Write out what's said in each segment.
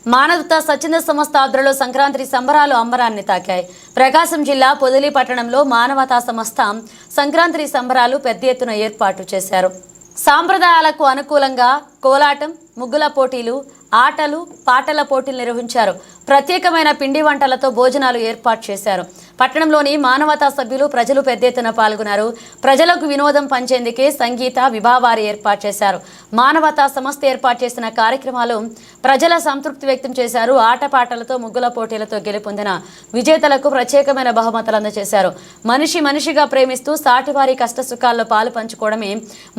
మానవతా స్వచ్ఛంద సంస్థ ఆధ్వర్యంలో సంక్రాంతి సంబరాలు అంబరాన్ని తాకాయి. ప్రకాశం జిల్లా పొదిలి పట్టణంలో మానవతా సంస్థ సంక్రాంతి సంబరాలు పెద్ద ఎత్తున ఏర్పాటు చేశారు. సాంప్రదాయాలకు అనుకూలంగా కోలాటం, ముగ్గుల పోటీలు, ఆటలు, పాటల పోటీలు నిర్వహించారు. ప్రత్యేకమైన పిండి వంటలతో భోజనాలు ఏర్పాటు చేశారు. పట్టణంలోని మానవతా సభ్యులు, ప్రజలు పెద్ద ఎత్తున పాల్గొన్నారు. ప్రజలకు వినోదం పంచేందుకే సంగీత విభావారి ఏర్పాటు చేశారు. మానవతా సంస్థ ఏర్పాటు చేసిన కార్యక్రమాలు ప్రజల సంతృప్తి వ్యక్తం చేశారు. ఆటపాటలతో, ముగ్గుల పోటీలతో గెలుపొందిన విజేతలకు ప్రత్యేకమైన బహుమతులు అందజేశారు. మనిషి మనిషిగా ప్రేమిస్తూ సాటివారి కష్ట సుఖాల్లో పాలు పంచుకోవడమే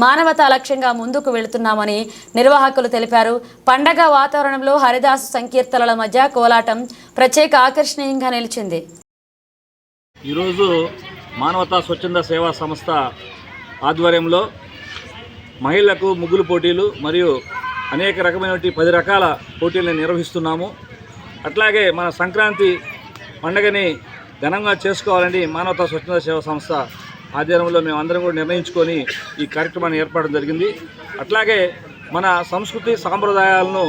మానవతా లక్ష్యంగా ముందుకు వెళుతున్నామని నిర్వాహకులు తెలిపారు. పండగ వాతావరణంలో హరిదాసు సంకీర్తనల మధ్య కోలాటం ప్రత్యేక ఆకర్షణీయంగా నిలిచింది. ఈరోజు మానవతా స్వచ్ఛంద సేవా సంస్థ ఆధ్వర్యంలో మహిళలకు ముగ్గులు పోటీలు మరియు అనేక రకమైన 10 రకాల పోటీలను నిర్వహిస్తున్నాము. అట్లాగే మన సంక్రాంతి పండుగని ఘనంగా చేసుకోవాలని మానవతా స్వచ్ఛంద సేవా సంస్థ ఆధ్వర్యంలో మేము అందరం కూడా నిర్ణయించుకొని ఈ కార్యక్రమాన్ని ఏర్పడడం జరిగింది. అట్లాగే మన సంస్కృతి సాంప్రదాయాలను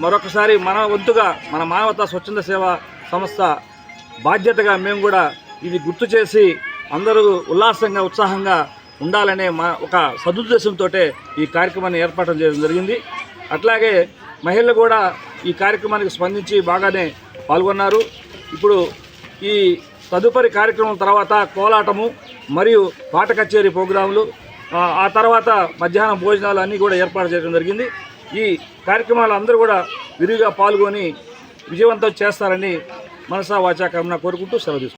మరొకసారి మన వంతుగా మన మానవతా స్వచ్ఛంద సేవా సంస్థ బాధ్యతగా మేము కూడా ఇది గుర్తు చేసి అందరూ ఉల్లాసంగా ఉత్సాహంగా ఉండాలనే ఒక సదుద్దేశంతో ఈ కార్యక్రమాన్ని ఏర్పాటు చేయడం జరిగింది. అట్లాగే మహిళలు కూడా ఈ కార్యక్రమానికి స్పందించి బాగానే పాల్గొన్నారు. ఇప్పుడు ఈ తదుపరి కార్యక్రమం తర్వాత కోలాటము మరియు పాట కచేరీ ప్రోగ్రాములు, ఆ తర్వాత మధ్యాహ్నం భోజనాలు అన్నీ కూడా ఏర్పాటు చేయడం జరిగింది. ఈ కార్యక్రమాలు అందరూ కూడా విరివిగా పాల్గొని విజయవంతం చేస్తారని మనసా వాచా కర్మన కోరుకుంటూ సెలవు తీసుకుంటాం.